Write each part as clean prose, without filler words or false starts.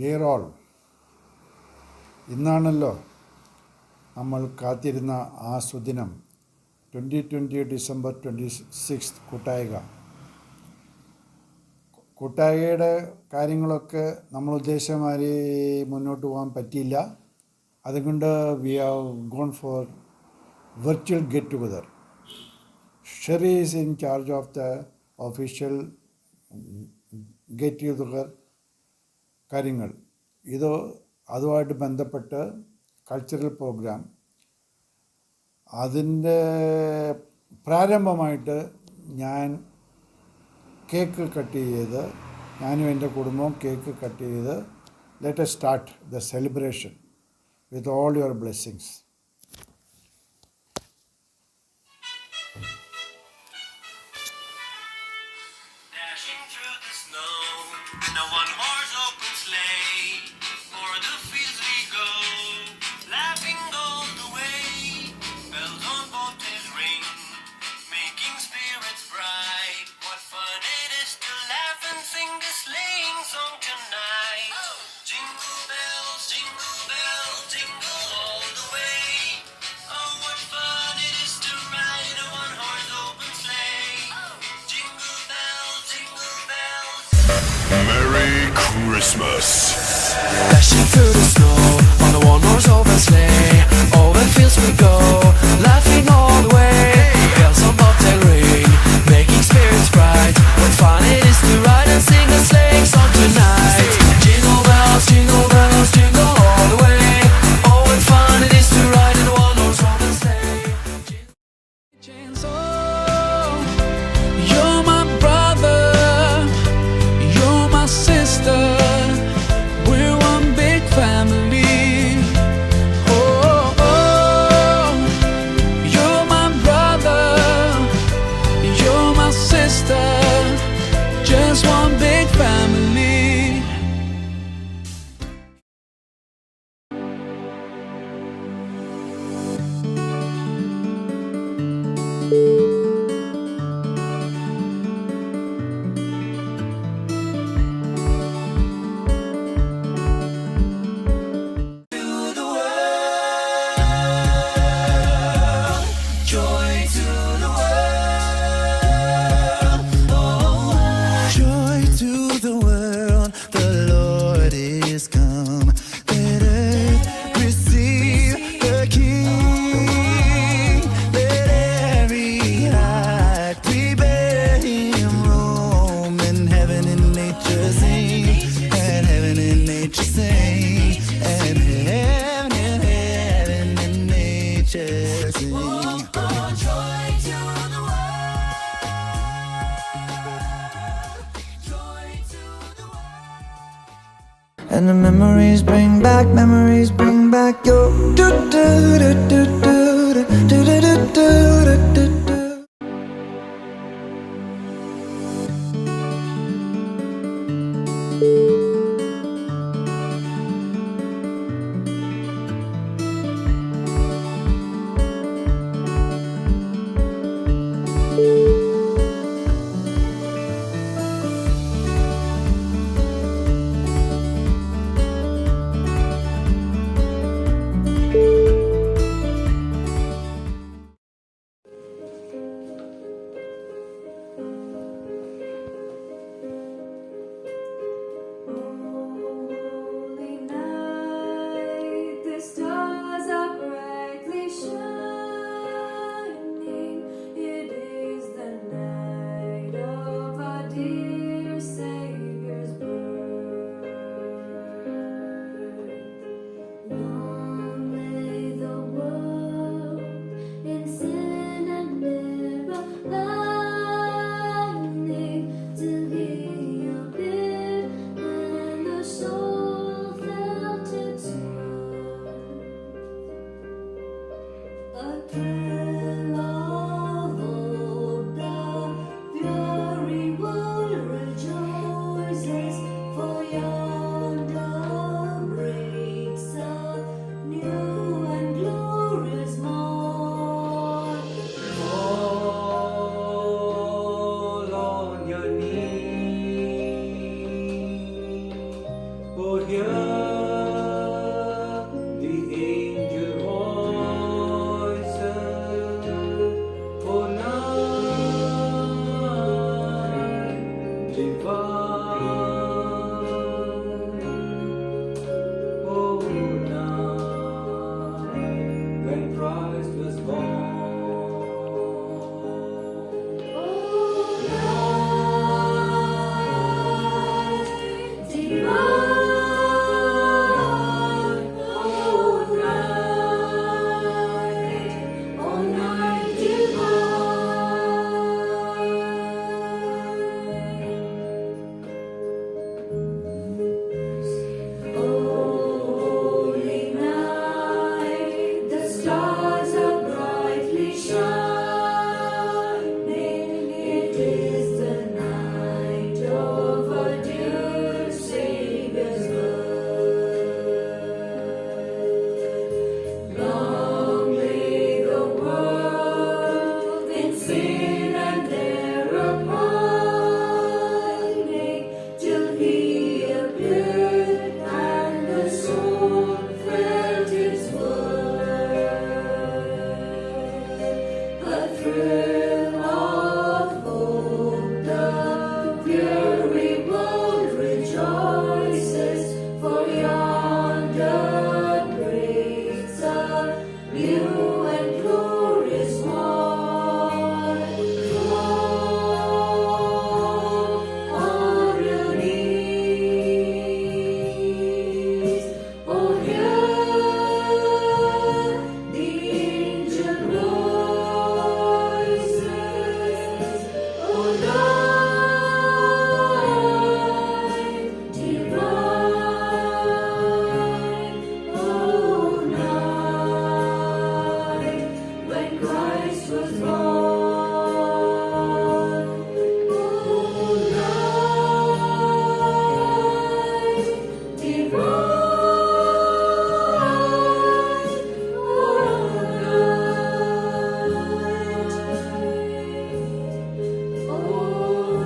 Dear all, ഇന്നാണല്ലോ നമ്മൾ കാത്തിരുന്ന ആ സുദിനം. 2020 ഡിസംബർ 26 കൂട്ടായ്കയുടെ കാര്യങ്ങളൊക്കെ നമ്മൾ ഉദ്ദേശിച്ചമാതിരി മുന്നോട്ട് പോകാൻ പറ്റിയില്ല. അതുകൊണ്ട് we have gone for virtual get together. Sherry is in charge of the official get together കാര്യങ്ങൾ. അതുമായിട്ട് ബന്ധപ്പെട്ട് കൾച്ചറൽ പ്രോഗ്രാം, അതിൻ്റെ പ്രാരംഭമായിട്ട് ഞാൻ കേക്ക് കട്ട് ചെയ്ത്, ഞാനും എൻ്റെ കുടുംബവും കേക്ക് കട്ട് ചെയ്ത്, let us start the celebration with all your blessings. Dashing through the snow in a one-horse open sleigh, o'er the fields we go, laughing all the way. Bells on bobtails ring, making spirits bright. What fun it is to laugh and sing this sleighing song tonight. Jingle bells, jingle all the way. Oh, what fun it is to ride in a one-horse open sleigh. Jingle bells, Merry Christmas. Dashing through the snow on a one-horse open sleigh, over fields we go, laughing all the way. Bells on bobtail ring, making spirits bright. What fun it is to ride and sing a sleighing song tonight. Jingle bells, jingle all the way. Oh, what fun it is to ride in a one-horse open sleigh. Chainsaw, you're my brother, you're my sister. We're one big family. Oh, oh, you're my brother, you're my sister. Just one big family. To the world, joy to the world, oh, joy to the world, the Lord is come. Let earth receive the King. Let every heart prepare him roam, and heaven and nature sing, and heaven and nature sing, and heaven and nature sing. Oh, joy to the world, joy to the world. And the memories bring back your do do do do do do do do do do do. Holy night, the stars are brightly shining. It is the night of our dear Savior's birth. Long lay the world in sin and never lying, till He appeared and the soul felt its worth. A thrill of hope, the fury world rejoices, for yonder breaks a new and glorious morn. Fall on your knees, for here Oh, night when Christ was born. Holy night, the stars are brightly shining. It is the night of our dear Savior's birth. Long lay the world in sin and error pining, till He appeared and the soul felt His word. A thrill of hope, the fury world rejoices, for yonder breaks a new and glorious morn. Fall on your knees, oh hear the angel voices, oh night divine, oh night when Christ was born, oh night divine, oh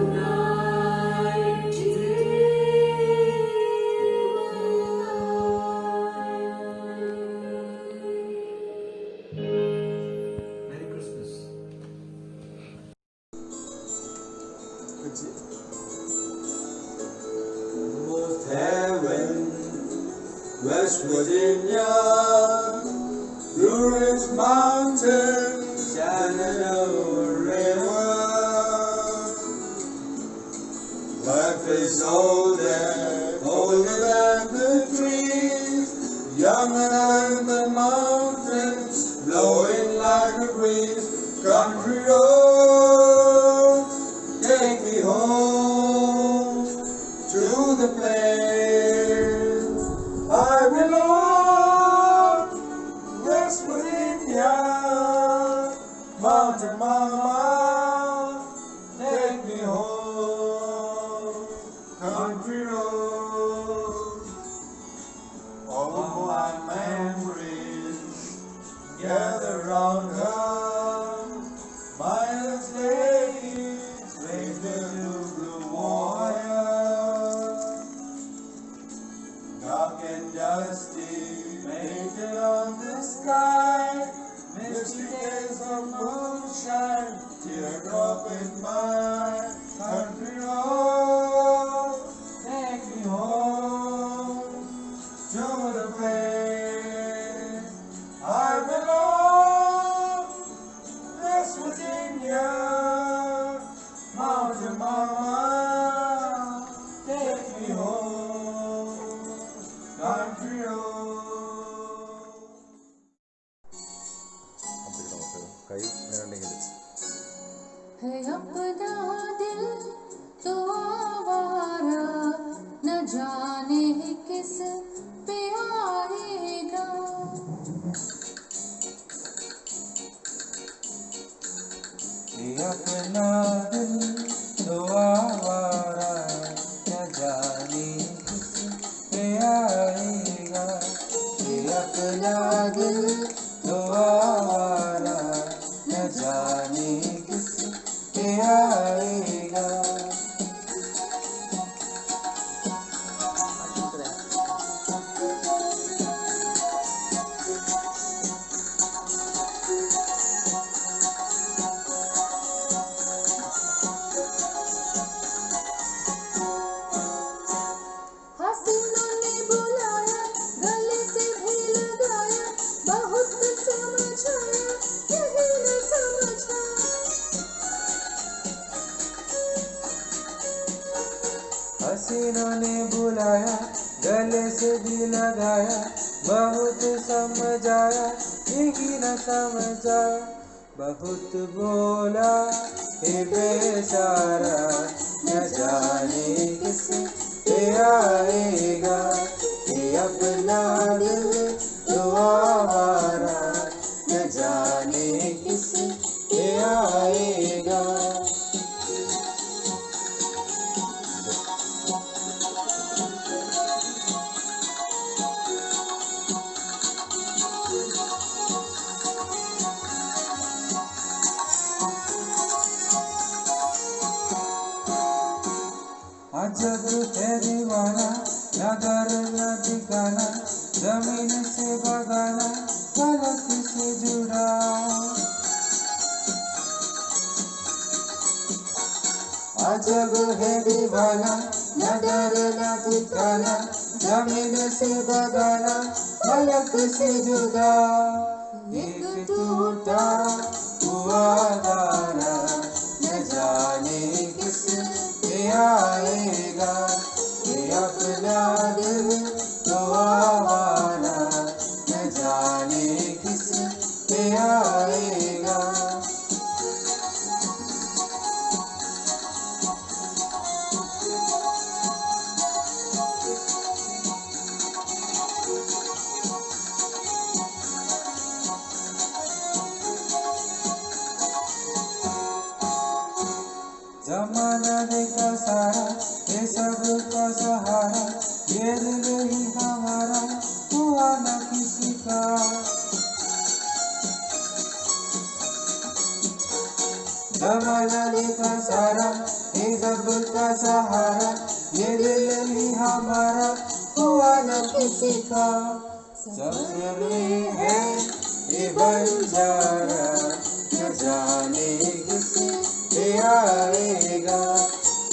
night divine. Merry Christmas. North Heaven, West Virginia, Blue Ridge Mountain, Shenandoah River. Life is older, older than the trees, younger than the mountains, blowing like a breeze. Country road, take me home to the place I belong. West Virginia, Mountain Mama, take me home. Country road, all my memories gather round her. Mindless ladies, raise the blue wire. Dark and dusty, painted on the sky. Misty days of moonshine, teardrop in my country road. Take me home to the place I belong. West Virginia, Mountain Mama, take me home, country road. है अपना दिल तो आवारा, न जाने किस पे आएगा। ये अपना दिल तो आवारा, न जाने किस पे आएगा। ये अपना दिल तो आवारा, न जाने किस पे आएगा। हसीनों ने बुलाया, गले से भी लगाया, बहुत समझाया, यही न समझा, बहुत बोला हे बेचारा, न जाने किस पे आएगा, ये अपना दिल तो आवारा, न जाने किस पे आएगा। अजब है दीवाना, नगर न ठिकाना, जमीन से बगाना, फलक से जुड़ा। अजब है दीवाना, नगर न ठिकाना, जमीन से बगाना, फलक से जुड़ा। एक टूटा हुआ तारा, न जाने किस पे आएगा, ये अपना दिल तो आवारा, न जाने किस पे आएगा। जमाना देखा सारा, ये सब का सहारा, ये दिल ही हमारा, हुआ न किसी का। जमाना देखा सारा, ये सब का सहारा, ये दिल ही हमारा, हुआ न किसी का। सफर में है ये बंजारा, न जाने किस पे आएगा,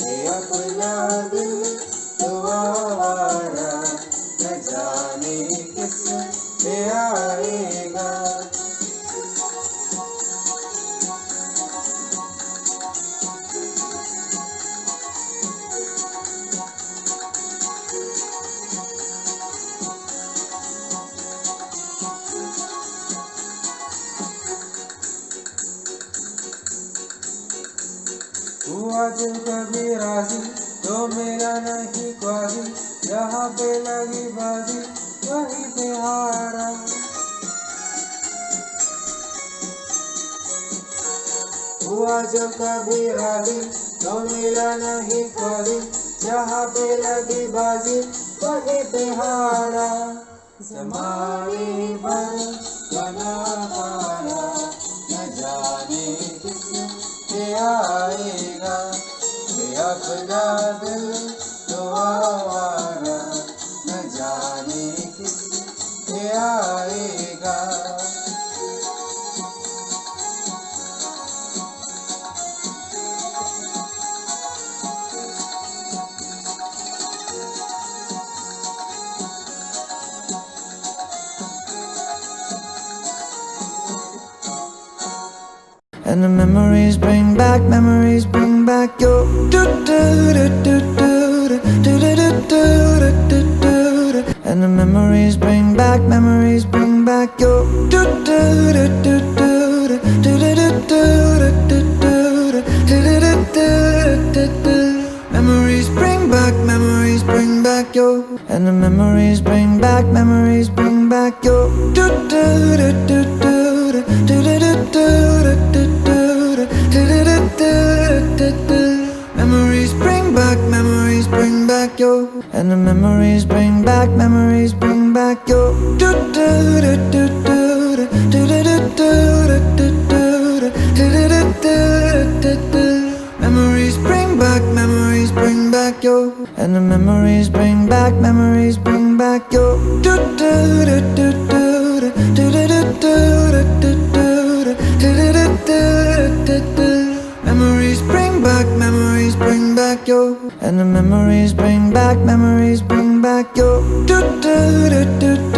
ये अपना दिल तो आवारा, न जाने किस पे आएगा। हुआ जो कभी राजी, तो मेरा नहीं क्वाजी, जहाँ पे लगी बाजी, वहीं पे हारा। हुआ जो कभी राजी, तो मेरा नहीं क्वाजी, जहाँ पे लगी बाजी, वहीं पे हारा। ज़माने भर बना हारा, न जाने किस पे आएगा, ये अपना दिल तो आवारा, न जाने किस पे आएगा। And the memories bring back your do do do do do do do do do do do. And the memories bring back your do do do do do do do do do do do do do do. Memories bring back your. And the memories bring back your do do do do do do do do do. Memories bring back your. And the memories bring back your do do do do do do do do do. Memories bring back your. And the memories bring back your do do do do do do do do. Memories bring back your. And the memories bring back your do do do do do do do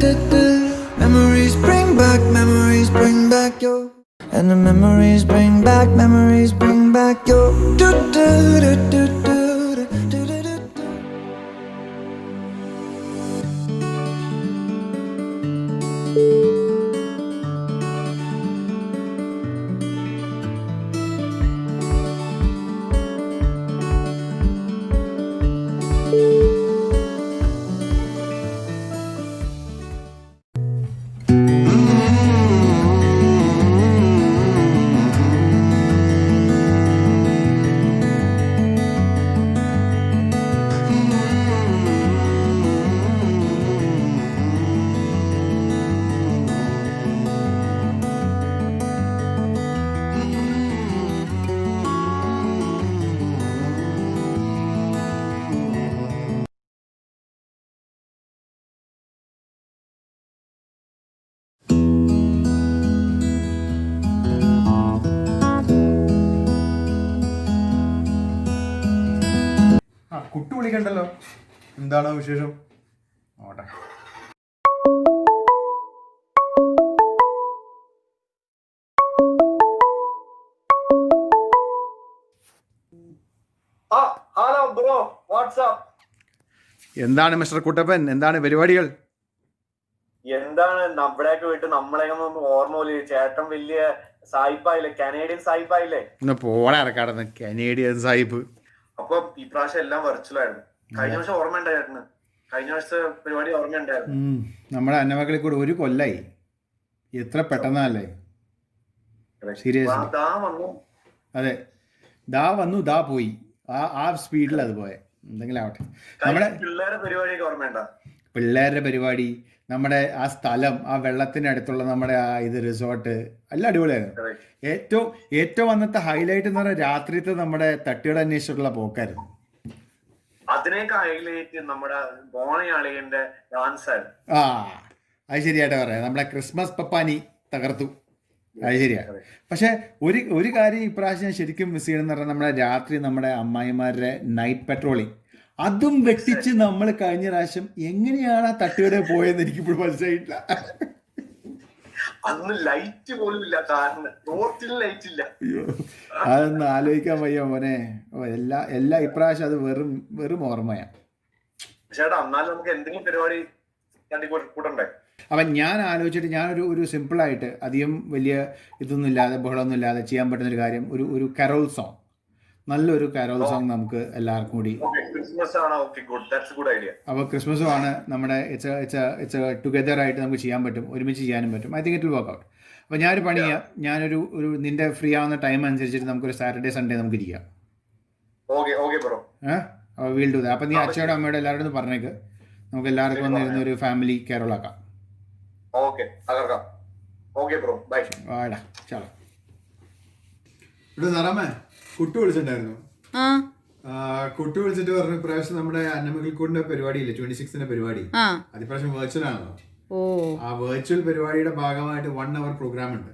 do do. Memories bring back your. And the memories bring back your do do do do do do do do. ആ കുട്ടു വിളിക്കണ്ടല്ലോ. എന്താണോ വിശേഷം? ഓട്ടെ. Hello bro, WhatsApp. എന്താണ് mister Kuttappan, എന്താണ് പരിപാടികൾ? എന്താണ് നമ്മുടെയൊക്കെ വീട്ടിൽ നമ്മളെയൊക്കെ ഒന്ന് ഓർമ്മ പോലെ ചേട്ടൻ വലിയ സായിപ്പായില്ലേ, കനേഡിയൻ സായിപ്പായില്ലേ. ഒന്ന് പോടാ ഇറക്കാടുന്ന് കനേഡിയൻ സാഹിബ്. അപ്പൊ ഈ പ്രാവശ്യം എല്ലാം വെർച്വലായിരുന്നു. കഴിഞ്ഞ വർഷം ഓർമ്മ ഉണ്ടായിരുന്നു, കഴിഞ്ഞ വർഷത്തെ പരിപാടി ഓർമ്മ ഉണ്ടായിരുന്നു. നമ്മുടെ അന്നമക്കളിൽ കൂടെ ഒരു കൊല്ലായി. എത്ര പെട്ടെന്നല്ലേ. സീരിയസ്ലി. അതെ, ദാ വന്നു ദാ പോയി. ആ സ്പീഡിൽ അത് പോയെ. എന്തെങ്കിലും ആവട്ടെ. നമ്മുടെ പിള്ളേരുടെ പരിപാടിയൊക്കെ ഓർമ്മയുണ്ടോ? പിള്ളേരുടെ പരിപാടി, നമ്മുടെ ആ സ്ഥലം, ആ വെള്ളത്തിനടുത്തുള്ള നമ്മുടെ ആ ഇത് റിസോർട്ട് എല്ലാം അടിപൊളിയായിരുന്നു. ഏറ്റവും അന്നത്തെ ഹൈലൈറ്റ് എന്ന് പറഞ്ഞാൽ രാത്രിത്തെ നമ്മുടെ തട്ടിയുടെ അന്വേഷിച്ചിട്ടുള്ള പോക്കായിരുന്നു. അതിനേക്ക് ഹൈലൈറ്റ് നമ്മുടെ ബോണയാളിന്റെ ഡാൻസ് ആയിരുന്നു. അത് ശരിയായിട്ട് പറയാം. നമ്മുടെ ക്രിസ്മസ് പപ്പാനി തകർത്തു. അത് ശരിയാ. പക്ഷെ ഒരു കാര്യം ഇപ്രാവശ്യം ഞാൻ ശരിക്കും മിസ് ചെയ്യണമെന്ന് പറഞ്ഞാൽ നമ്മുടെ രാത്രി നമ്മുടെ അമ്മായിമാരുടെ നൈറ്റ് പെട്രോളിങ്, അതും വെട്ടിച്ച് നമ്മൾ കഴിഞ്ഞ പ്രാവശ്യം എങ്ങനെയാണ് ആ തട്ടുകട പോയെന്ന് എനിക്കിപ്പോഴും മനസ്സിലായിട്ടില്ല. അന്ന് ലൈറ്റ് പോലും ഇല്ല, കാരണം റോട്ടിൽ ലൈറ്റ് ഇല്ല. അയ്യോ, അതൊന്നും ആലോചിക്കാൻ വയ്യ മോനെ. എല്ലാ ഇപ്രാവശ്യം അത് വെറും ഓർമ്മയാണ്. ചേട്ടാ, എന്നാലും നമുക്ക് എന്തെങ്കിലും പരിപാടി കൂട്ടണ്ടേ? അപ്പം ഞാൻ ആലോചിച്ചിട്ട് ഞാനൊരു സിമ്പിളായിട്ട് അധികം വലിയ ഇതൊന്നും ഇല്ലാതെ ബഹളമൊന്നും ഇല്ലാതെ ചെയ്യാൻ പറ്റുന്നൊരു കാര്യം, ഒരു കരോൾ സോങ്, നല്ലൊരു കരോൾ സോങ് നമുക്ക് എല്ലാവർക്കും കൂടി. അപ്പോൾ ക്രിസ്മസും ആണ് നമ്മുടെ ഇറ്റ്സ് ടുഗദർ ആയിട്ട് നമുക്ക് ചെയ്യാൻ പറ്റും, ഒരുമിച്ച് ചെയ്യാനും പറ്റും. I think it will work out. അപ്പോൾ ഞാനൊരു പണി ചെയ്യാം, ഞാനൊരു നിന്റെ ഫ്രീ ആവുന്ന ടൈം അനുസരിച്ചിട്ട് നമുക്കൊരു സാറ്റർഡേ സൺഡേ നമുക്ക് ഇരിക്കാം. അപ്പോൾ വീൽ ഡു ദാറ്റ്. അപ്പം നീ അച്ഛയോടും അമ്മയോടും എല്ലാവരോടും ഒന്ന് പറഞ്ഞേക്ക്, നമുക്ക് എല്ലാവർക്കും വന്നിരുന്ന ഒരു ഫാമിലി കരോൾ ആക്കാം. വാടാ ചാള. ഇവിടെ നിറമേ കുട്ടു വിളിച്ചിട്ടുണ്ടായിരുന്നു. കുട്ടു വിളിച്ചിട്ട് പറഞ്ഞു ഇപ്രാവശ്യം നമ്മുടെ അന്നമകിൽക്കൂടിന്റെ പരിപാടിയില്ലേ, 26ന്റെ പരിപാടി, അത് ഇപ്രാവശ്യം വെർച്വൽ ആണല്ലോ. ആ വെർച്വൽ പരിപാടിയുടെ ഭാഗമായിട്ട് 1 hour പ്രോഗ്രാം ഉണ്ട്.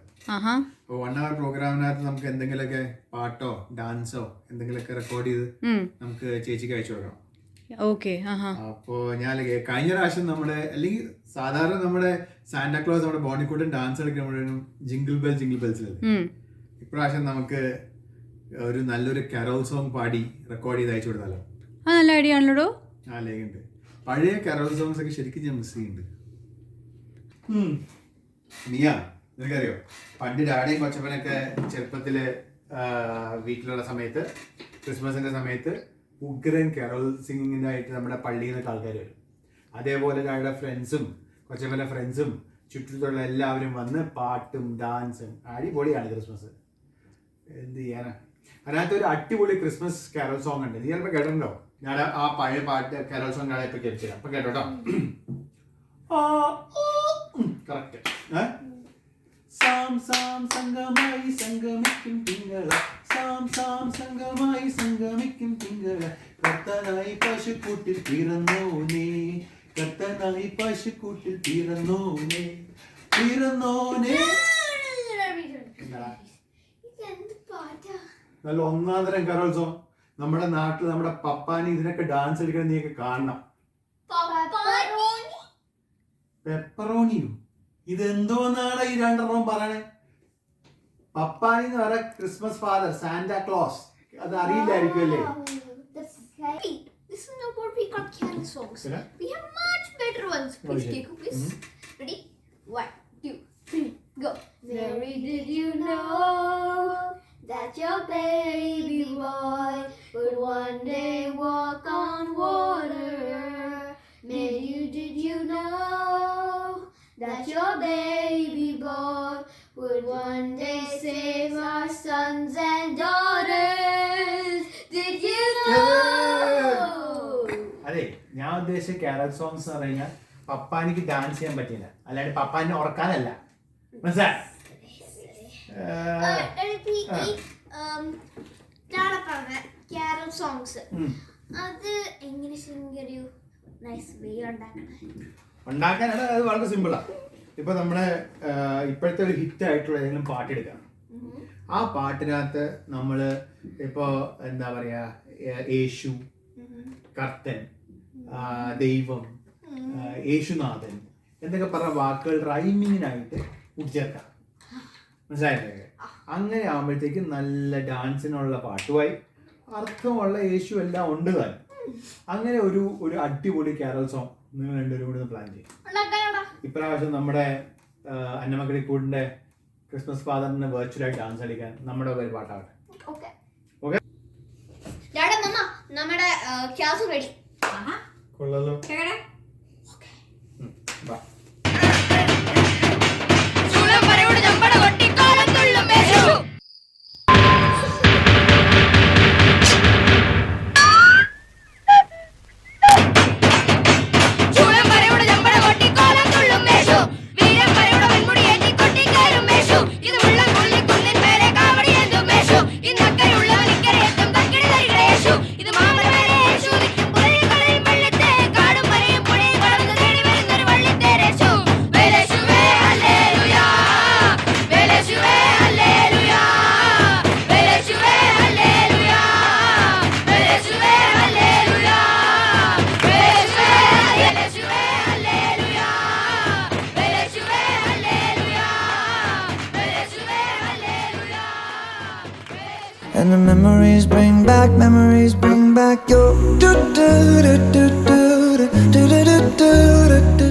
അപ്പോൾ 1 hour പ്രോഗ്രാമിനകത്ത് നമുക്ക് എന്തെങ്കിലുമൊക്കെ പാട്ടോ ഡാൻസോ എന്തെങ്കിലുമൊക്കെ റെക്കോർഡ് ചെയ്ത് നമുക്ക് ചേച്ചിക്ക് അയച്ചു കൊടുക്കണം. അപ്പോ ഞാൻ കഴിഞ്ഞ പ്രാവശ്യം നമ്മുടെ അല്ലെങ്കിൽ സാധാരണ നമ്മുടെ സാന്റാക്ലോസ് നമ്മുടെ ബോണിക്കൂട്ടൻ ഡാൻസ് കളിക്കുമ്പോഴും ജിംഗിൾ ബെൽസിലല്ലേ, ഇപ്രാവശ്യം നമുക്ക് ഒരു നല്ലൊരു കരോൾ സോങ് പാടി റെക്കോർഡ് ചെയ്ത് അയച്ചു കൊടുത്താലോ? നല്ല ഐഡിയ ആണല്ലോ. ആ ലേഖുണ്ട്. പഴയ കരോൾ സോങ്സ് ഒക്കെ ശരിക്കും ഞാൻ മിസ് ചെയ്യുന്നുണ്ട്. നീയാ നിനക്കറിയോ, പണ്ട് ഡാഡിയും കൊച്ചപ്പനൊക്കെ ചെറുപ്പത്തില് വീട്ടിലുള്ള സമയത്ത് ക്രിസ്മസിന്റെ സമയത്ത് ഉഗ്രൻ കരോൾ സിംഗിനായിട്ട് നമ്മുടെ പള്ളിയിൽ നിന്നൊക്കെ ആൾക്കാർ വരും. അതേപോലെ ഞങ്ങളുടെ ഫ്രണ്ട്സും കൊച്ചപ്പൻ്റെ ഫ്രണ്ട്സും ചുറ്റത്തുള്ള എല്ലാവരും വന്ന് പാട്ടും ഡാൻസും അടിപൊളിയാണ് ക്രിസ്മസ്. എന്ത് ചെയ്യാനാ. അതിനകത്ത് ഒരു അടിപൊളി ക്രിസ്മസ് കരോൾ സോങ് ഉണ്ട്, നീ ചിലപ്പോൾ കേട്ടിട്ടുണ്ടോ? ഞാൻ ആ പഴയ പാട്ട് കരോൾ സോങ് ഞാൻ ഇപ്പൊ കേട്ടില്ല, അപ്പൊ കേട്ടോട്ടോ. കറക്റ്റ്. സാം സാം സംഗമായി സംഗമിക്കും തിങ്കള, സാം സാം സംഗമായി സംഗമിക്കും തിങ്കള, കർത്തനായി പശുക്കൂട്ടിൽ പിറന്നോനേ, കർത്തനായി പശുക്കൂട്ടിൽ പിറന്നോനേ, പിറന്നോനേ. നല്ല ഒന്നാം തരം കരോത്സവം. നമ്മുടെ നാട്ടിൽ നമ്മുടെ പപ്പാനി ഇതിനൊക്കെ ഡാൻസ് കളിക്കണം, നീയൊക്കെ കാണണം. പെപ്പറോണിയോ? ഇതെന്തോന്നാണ് ഈ രണ്ടെണ്ണം പറയണേ? പപ്പാനി എന്ന് പറഞ്ഞ ക്രിസ്മസ് ഫാദർ സാന്റാ ക്ലോസ് അത് അറിയില്ലായിരിക്കും അല്ലേ? This is not what we got carol songs. We have much better ones. Please take a quiz. Ready? 1, 2, 3, go. Mary, did you know that your baby boy would one day walk on water? Mary, did you know that your baby boy would one day save our sons and daughters? Did you know? അതെ, ഞാൻ ഉദ്ദേശിച്ച carol songs എന്ന് പറഞ്ഞാൽ പപ്പാനിക്ക് dance ചെയ്യാൻ പറ്റില്ല, അല്ലാണ്ട് പപ്പാനെ ഉറക്കാനല്ല. മനസ്സിലായോ? Carol songs അത് എങ്ങനെ ഒരു നൈസ് വേ ഉണ്ടാക്കാനാണ്. അത് വളരെ സിമ്പിളാണ്. ഇപ്പൊ നമ്മുടെ ഇപ്പോഴത്തെ ഒരു ഹിറ്റ് ആയിട്ടുള്ള ഏതെങ്കിലും പാട്ടെടുക്കാം. ആ പാട്ടിനകത്ത് നമ്മൾ ഇപ്പോ എന്താ പറയാ, യേശു, കർത്തൻ, ദൈവം, യേശുനാഥൻ എന്നൊക്കെ പറഞ്ഞ വാക്കുകൾ റൈമിങ്ങിനായിട്ട് കൂട്ടിച്ചേർക്കാം. മനസ്സിലായില്ലേ? അങ്ങനെ ആകുമ്പോഴത്തേക്കും നല്ല ഡാൻസിനുള്ള പാട്ടുമായി അർത്ഥമുള്ള യേശു എല്ലാം ഉണ്ട് താൻ. അങ്ങനെ ഒരു അടിപൊളി കാരൽ സോങ് നിങ്ങൾ രണ്ടുപേരും കൂടി പ്ലാൻ ചെയ്യും. ഇപ്രാവശ്യം നമ്മുടെ അന്നമക്കളിക്കൂടിന്റെ ക്രിസ്മസ് ഫാദറിന് വെർച്വലായിട്ട് ഡാൻസ് കളിക്കാൻ നമ്മുടെ ഒരു പാട്ടാവട്ടെ. ഓക്കെ. നമ്മുടെ ക്ലാസ് റെഡി. കൊള്ളാലോ? And the memories bring back your do do do do do do do do do do.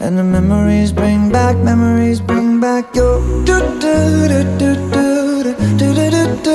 And the memories bring back your do do do do do do do do do.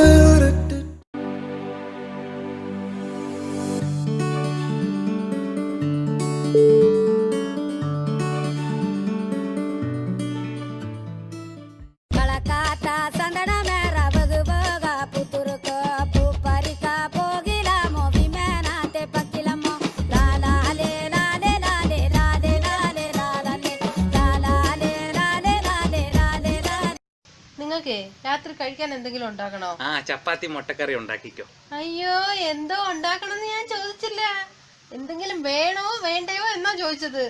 നിങ്ങൾക്കേ രാത്രി കഴിക്കാൻ എന്തെങ്കിലും ഉണ്ടാക്കണോ? ആ ചപ്പാത്തി മുട്ടക്കറി ഉണ്ടാക്കിക്കോ. അയ്യോ എന്തോ ഉണ്ടാക്കണമെന്ന് ഞാൻ ചോദിച്ചില്ല. എന്തെങ്കിലും വേണോ വേണ്ടയോ എന്നാ ചോദിച്ചത്.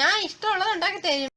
ഞാൻ ഇഷ്ടമുള്ളത് ഉണ്ടാക്കി തരും.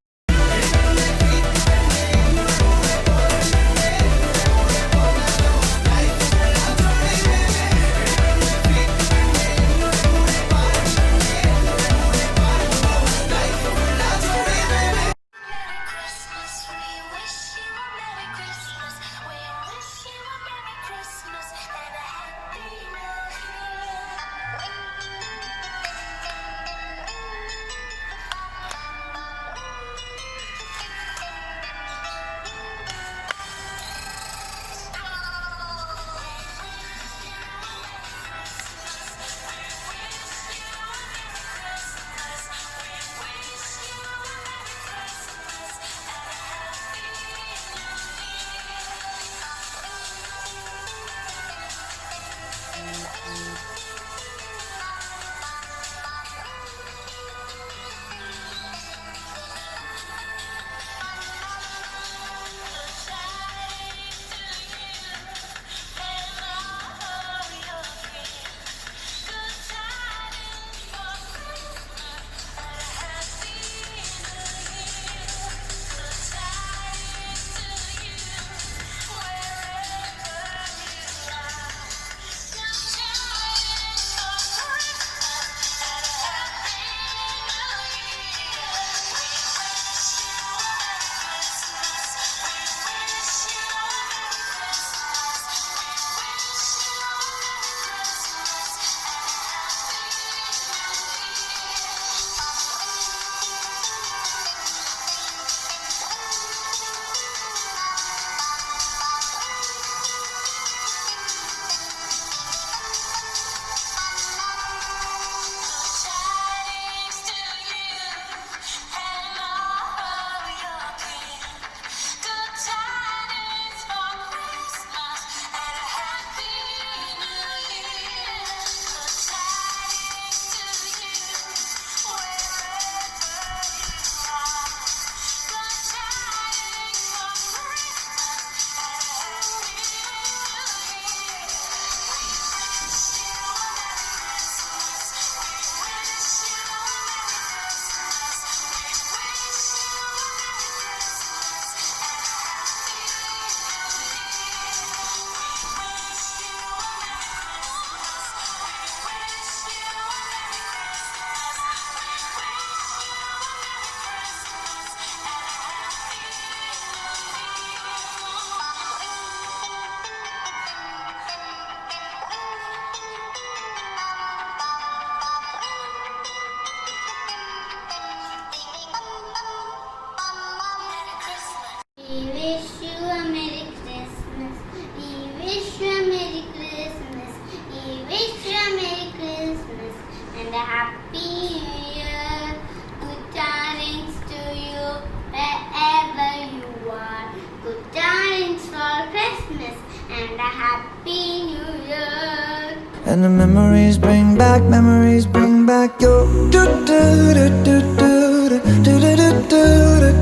And the memories bring back your do do do do do do do do do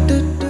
do.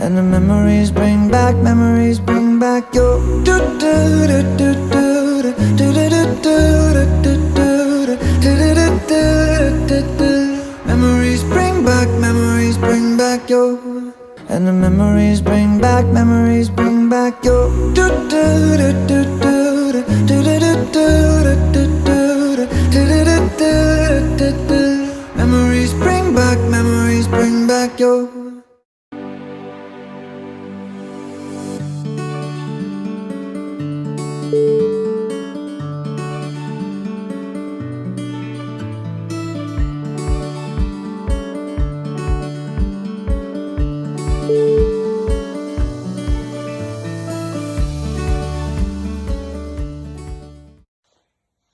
And the memories bring back your do do do do do do do do do do do do do. Memories bring back your. And the memories bring back your do do do do do do do do do do do do do. Memories bring back your.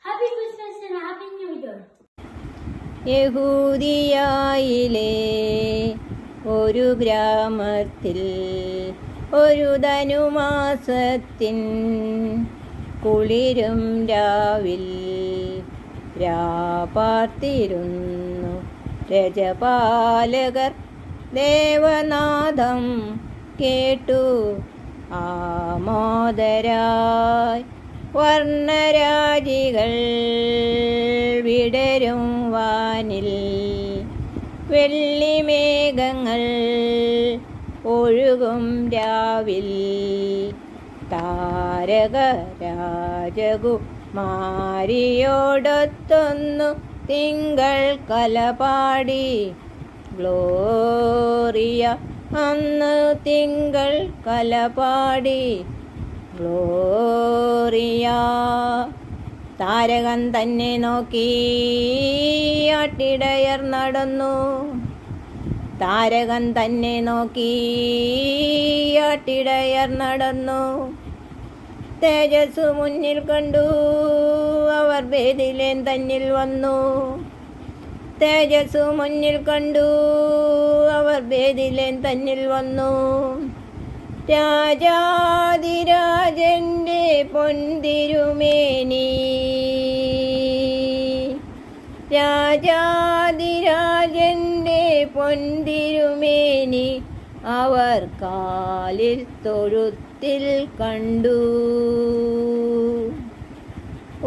Happy Christmas and Happy New Year. യഹൂദിയായിലെ ഒരു ഗ്രാമത്തിൽ ഒരു ധനുമാസത്തിൻ കുളിരും രാവിൽ രാപാർത്തിരുന്നു രജപാലകർ ദേവനാദം കേട്ടു ആമോദരായി വർണ്ണരാജികൾ വിടരും വാനിൽ വെള്ളിമേഘങ്ങൾ ഒഴുകും രാവിൽ താരകരാജകുമാരിയോടൊത്തൊന്നു തിങ്കൾ കലപാടി ഗ്ലോറിയ അന്ന് തിങ്കൾ കലപാടി ഗ്ലോറിയ. താരകൻ തന്നെ നോക്കി ആട്ടിടയർ നടന്നു. താരകൻ തന്നെ നോക്കി ആട്ടിടയർ നടന്നു. തേജസ്സു മുന്നിൽ കണ്ടു അവർ ബേതിലേൻ തന്നിൽ വന്നു. തേജസ്സു മുന്നിൽ കണ്ടു അവർ ബേതിലേൻ തന്നിൽ വന്നു. രാജാതിരാജന്റെ പൊൻതിരുമേനി രാജാതിരാജന്റെ പൊൻതിരുമേനി അവർ കാലിൽ തൊഴുത്തിൽ കണ്ടു.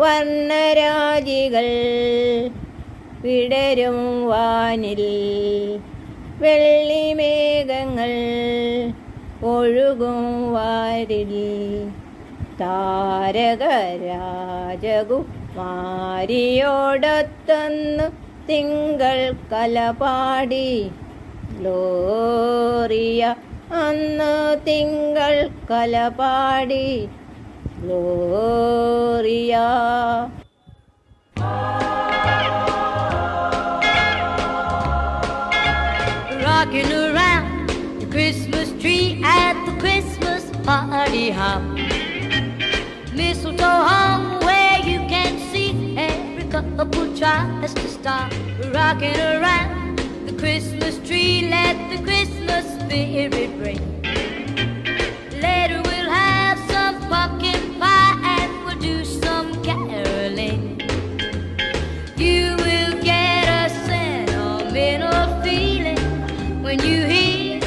വർണ്ണരാജികൾ വിടരും വാനിൽ വെള്ളിമേഘങ്ങൾ ഒഴുകും വാരിൽ താരകരാജകുമാരിയോടൊത്തൊന്നു തിങ്കൾ കലപാടി ഗ്ലോറിയ അന്ന് തിങ്കൾ കലപാടി Gloria. Rocking around the Christmas tree at the Christmas party hop. Mistletoe hung where you can see every couple tries to stop. Rocking around the Christmas tree, let the Christmas spirit ring. Later we'll have some pumpkin pie and we'll do some caroling. You will get a sentimental feeling when you hear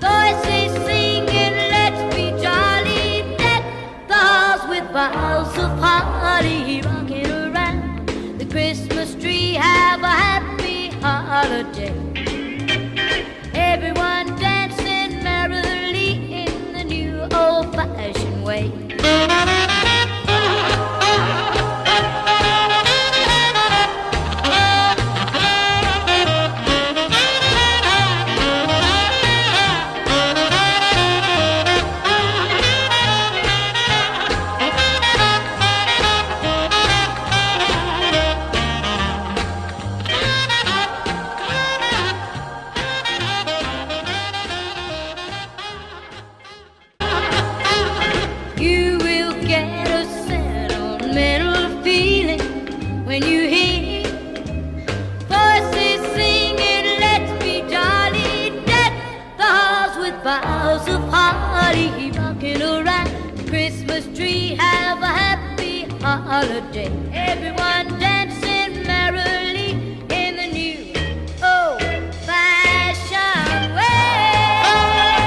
voices singing, let's be jolly, deck the halls with boughs of holly. Rocking around the Christmas tree, have a happy holiday. Everyone dancing merrily in the new old-fashioned way. You will get a sentimental feeling when you hear voices singing, let's be jolly, deck the halls with boughs of holly. Rocking around the Christmas tree, have a happy holiday. Everyone dancing merrily in the new old-fashioned way.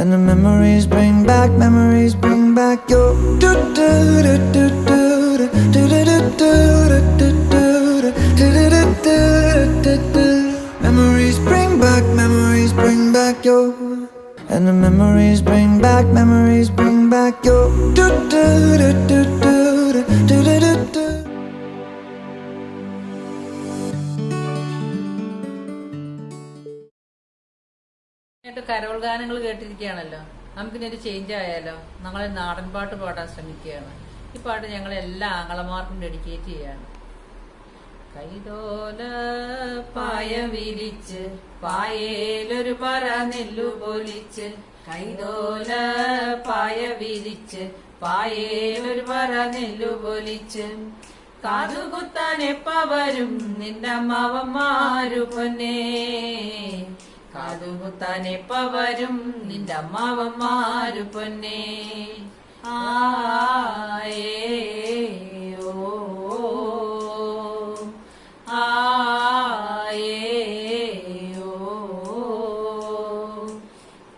And the memories bring back your do do do do do do do do do do do do do. Memories bring back your. And the memories bring back your do do do do do do do do do. Carol ഗാനങ്ങൾ കേട്ടിരിക്കുകയാണല്ലോ, നമുക്കിനൊരു change ആയാലോ? ഞങ്ങൾ നാടൻ പാട്ട് പാടാൻ ശ്രമിക്കുകയാണ്. ഈ പാട്ട് ഞങ്ങൾ എല്ലാ ആങ്ങളമാർക്കും ഡെഡിക്കേറ്റ് ചെയ്യാണ്. കൈതോല പായ വിരിച്ച് പായേലൊരു പറ നെല്ലു പൊലിച്ച്, കൈതോല പായ വിരിച്ച് പായേലൊരു പറ നെല്ലു പൊലിച്ച്, കാതുകുത്താൻ എപ്പ വരും നിന്റെ അമ്മാവന്മാരു പൊന്നേ, കാതുകുത്താൻ എപ്പ വരും നിന്റെ അമ്മാവന്മാരു പൊന്നേ. ആയേ ഓ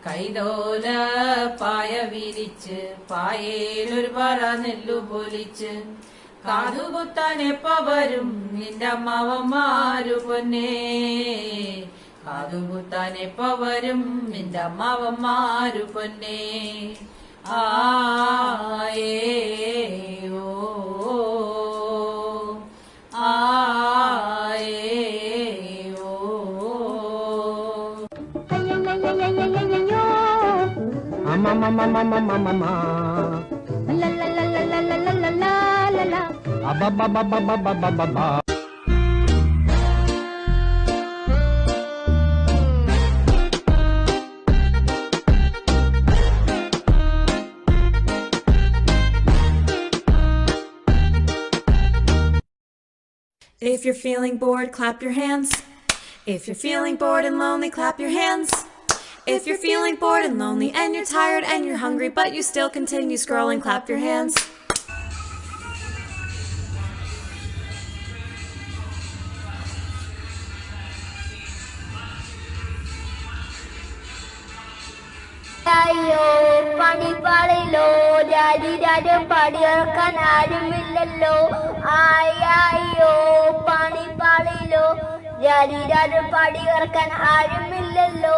കൈതോല പായ വിരിച്ച് പായേലൊരു പറ നെല്ലു പൊലിച്ച്, കാതുകുത്താൻ എപ്പ വരും നിന്റെ അമ്മാവന്മാരു പൊന്നേ, കാതുകുത്താൻ എപ്പ വരും നിന്റെ അമ്മാവന്മാരു പൊന്നേ. ആയേ ഓ If you're feeling bored, clap your hands. If you're feeling bored and lonely, clap your hands. If you're feeling bored and lonely and you're tired and you're hungry but you still continue scrolling, clap your hands. അയ്യോ പണിപ്പാളിലോ രാജിരാജം പടിയിറക്കാൻ ആരുമില്ലല്ലോ, ആയോ പണിപ്പാളിലോ രാജിരാജം പടിയിറക്കാൻ ആരുമില്ലല്ലോ.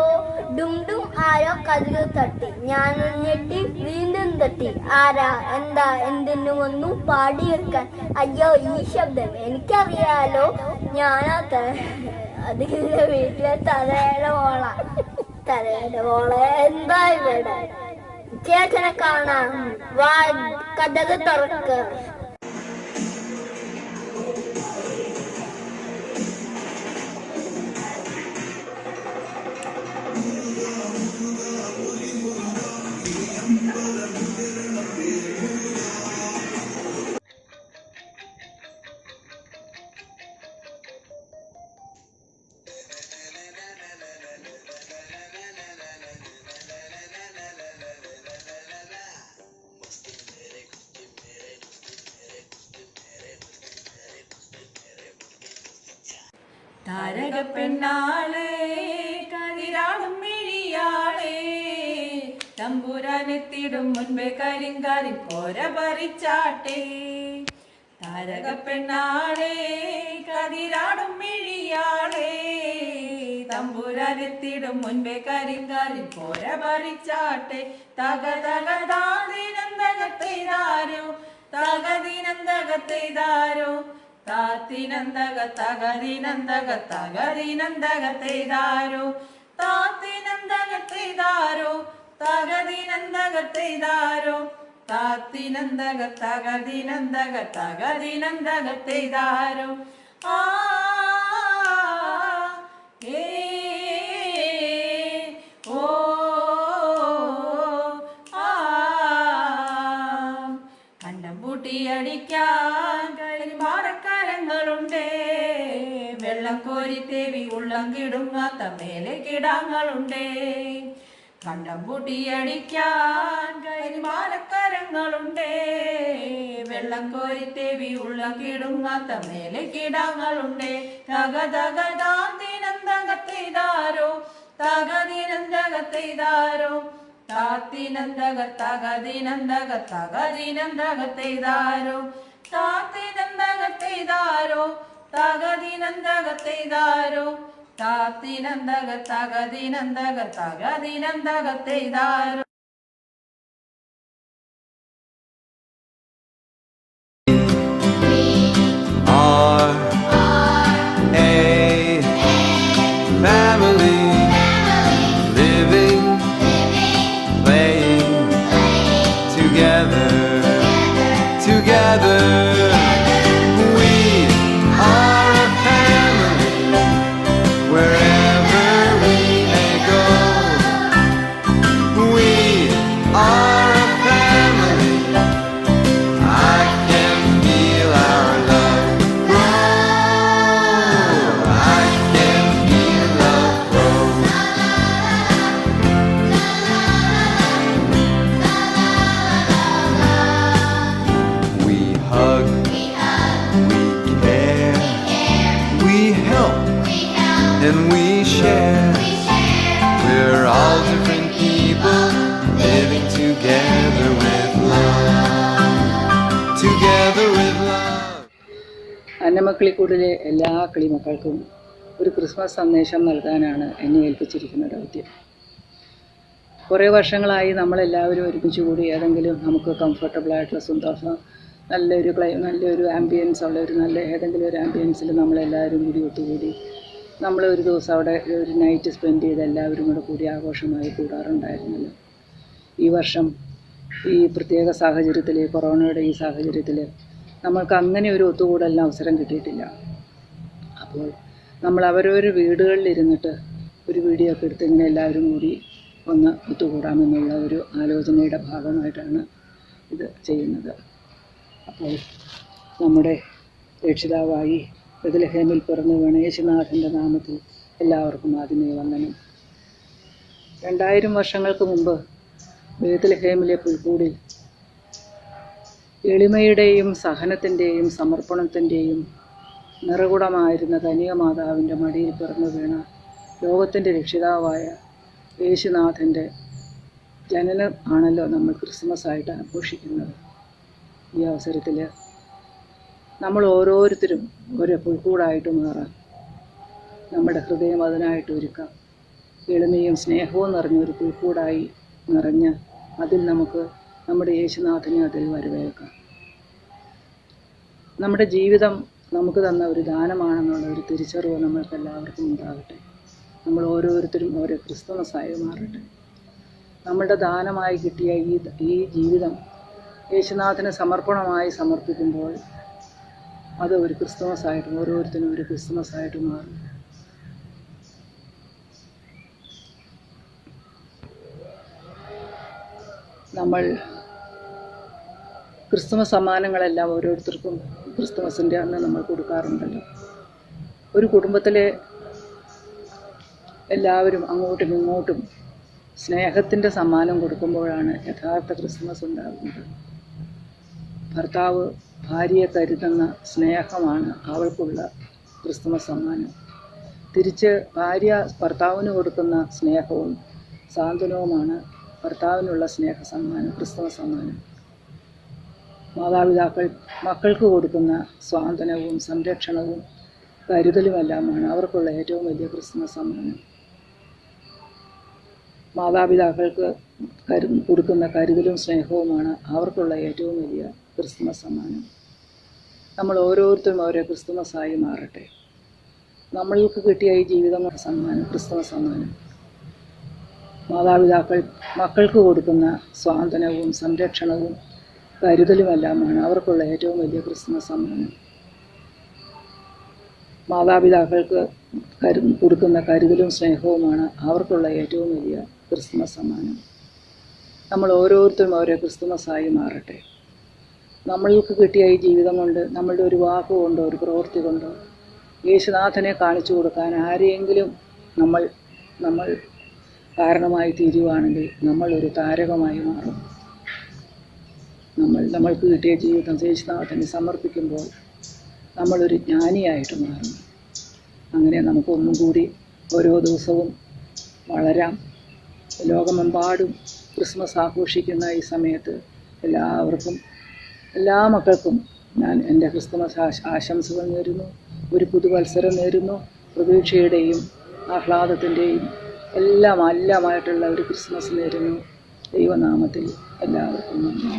ഡും ഡും ആരോ കതിര് തട്ടി, ഞാനും ഞെട്ടി വീണ്ടും തട്ടി. ആരാ എന്താ എന്തിനു വന്നു പാടിയെടുക്കാൻ? അയ്യോ ഈ ശബ്ദം എനിക്കറിയാലോ, ഞാനാ അതിന്റെ വീട്ടിലെ തലയുടെ മോളെ. എന്താ ഇവിടെ? ചേച്ചനെ കാണാം, വാ കഥക് തുറക്ക. താരക പെണ്ണാളെ കതിരാടും മിഴിയാളെ, തമ്പുരാനെത്തിടും മുൻപേ കരിങ്കാരി പോര പറിച്ചാട്ടെ. താരക പെണ്ണാളെ കതിരാടും മിഴിയാളെ, തമ്പുരാനെത്തിടും മുൻപേ കരിങ്കാരി പോര പറിച്ചാട്ടെ. തകതകതാതിനന്തകത്തെയ്താരോ, തകതിനന്തകത്തെയ്താരോ, താത്തിനന്തക തകതിനന്തക തകതിനന്തകത്തെയ്താരോ, താത്തിനന്തകത്തെയ്താരോ, തകതിനന്തകത്തെയ്താരോ, താത്തിനന്തക തകതിനന്തക തകതിനന്തകത്തെയ്താരോ. ആ ഏ ഓ ആ കണ്ടം പൂട്ടിയടിക്കാൻ കരിമാറക്കാരങ്ങളുണ്ടേ, വെള്ളം കോരി തേവി ഉള്ളം കിടുങ്ങാത്ത മേലെ കിടാങ്ങളുണ്ടേ. കണ്ടം പൂട്ടിയടിക്കാൻ കരിമാറക്കാരങ്ങളുണ്ടേ, വെള്ളം കോരി തേവി ഉള്ളം കിടുങ്ങാത്ത മേലെ കിടാങ്ങളുണ്ടേ. തകതകതാത്തിനന്തകത്തെയ്താരോ, തകതിനന്തകത്തെയ്താരോ, താത്തിനന്തക തകതിനന്തക തകതിനന്തകത്തെയ്താരോ താത്തിനന്തകത്തെയ്താരോ തകതിനന്തകത്തെയ്താരോ താത്തിനന്തക തകതിനന്തക തകതിനന്തകത്തെയ്താരോ. Family, living, playing, together, together. We are a family, wherever we may go. We are a family, I can feel our love grow. I can feel love grow. We hug, we care, we help, and we share. We're all different people living together with love. Together with love. അന്നമക്കിളിക്കൂടിലെ എല്ലാ കിളിമക്കൾക്കും ഒരു Christmas സന്ദേശം നൽകാനാണ് എന്നെ ഏൽപ്പിച്ചിരിക്കുന്ന ദൗത്യം. കുറേ വർഷങ്ങളായി നമ്മളെല്ലാവരും ഒരുമിച്ച് കൂടി ഏതെങ്കിലും നമുക്ക് കംഫർട്ടബിളായിട്ടുള്ള സന്തോഷം നല്ലൊരു ആംബിയൻസ് ഉള്ള ഏതെങ്കിലും ഒരു ആംബിയൻസിൽ നമ്മളെല്ലാവരും കൂടി ഒത്തുകൂടി നമ്മൾ ഒരു ദിവസം അവിടെ ഒരു നൈറ്റ് സ്പെൻഡ് ചെയ്ത് എല്ലാവരും കൂടെ കൂടി ആഘോഷമായി കൂടാറുണ്ടായിരുന്നല്ലോ. ഈ വർഷം ഈ പ്രത്യേക സാഹചര്യത്തിൽ, കൊറോണയുടെ ഈ സാഹചര്യത്തിൽ നമ്മൾക്ക് അങ്ങനെ ഒരു ഒത്തുകൂടലിന് അവസരം കിട്ടിയിട്ടില്ല. അപ്പോൾ നമ്മൾ അവരവരുടെ വീടുകളിലിരുന്നിട്ട് ഒരു വീഡിയോ ഒക്കെ എടുത്ത് ഇങ്ങനെ എല്ലാവരും കൂടി ഒന്ന് ഒത്തുകൂടാമെന്നുള്ള ഒരു ആലോചനയുടെ ഭാഗമായിട്ടാണ് ഇത് ചെയ്യുന്നത്. അപ്പോൾ നമ്മുടെ രക്ഷിതാവായി ബെത്ലഹേമിൽ പിറന്നു വീണ യേശുനാഥൻ്റെ നാമത്തിൽ എല്ലാവർക്കും ആദ്യമേ വന്ദനം. 2000 വർഷങ്ങൾക്ക് മുമ്പ് ബെത്ലഹേമിലെ പുൽക്കൂടിൽ എളിമയുടെയും സഹനത്തിൻ്റെയും സമർപ്പണത്തിൻ്റെയും നിറകുടമായിരുന്ന കന്യകമാതാവിൻ്റെ മടിയിൽ പിറന്നു വീണ ലോകത്തിൻ്റെ രക്ഷിതാവായ യേശുനാഥൻ്റെ ജനനം ആണല്ലോ നമ്മൾ ക്രിസ്മസ് ആയിട്ട് ആഘോഷിക്കുന്നത്. ഈ അവസരത്തിൽ നമ്മൾ ഓരോരുത്തരും ഒരു പുൽക്കൂടായിട്ട് മാറാം. നമ്മുടെ ഹൃദയം അതിനായിട്ട് ഒരുക്കാം. എളിമയും സ്നേഹവും നിറഞ്ഞൊരു പുൽക്കൂടായി നിറഞ്ഞ് അതിൽ നമുക്ക് നമ്മുടെ യേശുനാഥനെ അതിൽ വരവേൽക്കാം. നമ്മുടെ ജീവിതം നമുക്ക് തന്ന ഒരു ദാനമാണെന്നുള്ള ഒരു തിരിച്ചറിവ് നമ്മൾക്ക് എല്ലാവർക്കും ഉണ്ടാകട്ടെ. നമ്മൾ ഓരോരുത്തരും ഓരോ ക്രിസ്തുമസായി മാറട്ടെ. നമ്മളുടെ ദാനമായി കിട്ടിയ ഈ ജീവിതം യേശുനാഥന് സമർപ്പണമായി സമർപ്പിക്കുമ്പോൾ അത് ഒരു ക്രിസ്തുമസായിട്ട് ഓരോരുത്തരും ഒരു ക്രിസ്തുമസായിട്ട് മാറും. നമ്മൾ ക്രിസ്തുമസ് സമ്മാനങ്ങളെല്ലാം ഓരോരുത്തർക്കും ക്രിസ്തുമസിൻ്റെ അന്ന് നമ്മൾ കൊടുക്കാറുണ്ടല്ലോ. ഒരു കുടുംബത്തിലെ എല്ലാവരും അങ്ങോട്ടും ഇങ്ങോട്ടും സ്നേഹത്തിൻ്റെ സമ്മാനം കൊടുക്കുമ്പോഴാണ് യഥാർത്ഥ ക്രിസ്മസ് ഉണ്ടാകുന്നത്. ഭർത്താവ് ഭാര്യയെ കരുതുന്ന സ്നേഹമാണ് അവൾക്കുള്ള ക്രിസ്മസ് സമ്മാനം. തിരിച്ച് ഭാര്യ ഭർത്താവിന് കൊടുക്കുന്ന സ്നേഹവും സാന്ത്വനവുമാണ് ഭർത്താവിനുള്ള സ്നേഹ സമ്മാനം, ക്രിസ്മസ് സമ്മാനം. മാതാപിതാക്കൾ മക്കൾക്ക് കൊടുക്കുന്ന സ്വാന്തനവും സംരക്ഷണവും കരുതലുമെല്ലാമാണ് അവർക്കുള്ള ഏറ്റവും വലിയ ക്രിസ്മസ് സമ്മാനം. മാതാപിതാക്കൾക്ക് കൊടുക്കുന്ന കരുതലും സ്നേഹവുമാണ് അവർക്കുള്ള ഏറ്റവും വലിയ ക്രിസ്മസ് സമ്മാനം. നമ്മൾ ഓരോരുത്തരും ഓരോ ക്രിസ്തുമസായി മാറട്ടെ. നമ്മൾക്ക് കിട്ടിയ ഈ ജീവിതം സമ്മാനം, ക്രിസ്തുമസ് സമ്മാനം. മാതാപിതാക്കൾ മക്കൾക്ക് കൊടുക്കുന്ന സ്വാന്തനവും സംരക്ഷണവും കരുതലുമെല്ലാമാണ് അവർക്കുള്ള ഏറ്റവും വലിയ ക്രിസ്മസ് സമ്മാനം. മാതാപിതാക്കൾക്ക് കൊടുക്കുന്ന കരുതലും സ്നേഹവുമാണ് അവർക്കുള്ള ഏറ്റവും വലിയ ക്രിസ്മസ് സമ്മാനം. നമ്മൾ ഓരോരുത്തരും ഓരോ ക്രിസ്തുമസായി മാറട്ടെ. നമ്മൾക്ക് കിട്ടിയ ഈ ജീവിതം കൊണ്ട്, നമ്മളുടെ ഒരു വാക്കുകൊണ്ടോ ഒരു പ്രവൃത്തി കൊണ്ടോ യേശുനാഥനെ കാണിച്ചു കൊടുക്കാൻ ആരെയെങ്കിലും നമ്മൾ കാരണമായി തീരുവാണെങ്കിൽ നമ്മളൊരു താരകമായി മാറും. നമ്മൾക്ക് കിട്ടിയ ജീവിതം യേശുനാഥനെ സമർപ്പിക്കുമ്പോൾ നമ്മളൊരു ജ്ഞാനിയായിട്ട് മാറും. അങ്ങനെ നമുക്കൊന്നും കൂടി ഓരോ ദിവസവും വളരാം. ലോകമെമ്പാടും ക്രിസ്മസ് ആഘോഷിക്കുന്ന ഈ സമയത്ത് എല്ലാവർക്കും, എല്ലാ മക്കൾക്കും ഞാൻ എൻ്റെ ക്രിസ്തുമസ് ആശംസകൾ നേരുന്നു. ഒരു പുതുവത്സരം നേരുന്നു. പ്രതീക്ഷയുടെയും ആഹ്ലാദത്തിൻ്റെയും എല്ലാമായിട്ടുള്ള ഒരു ക്രിസ്മസ് നേരുന്നു. ദൈവനാമത്തിൽ എല്ലാവർക്കും നന്ദി.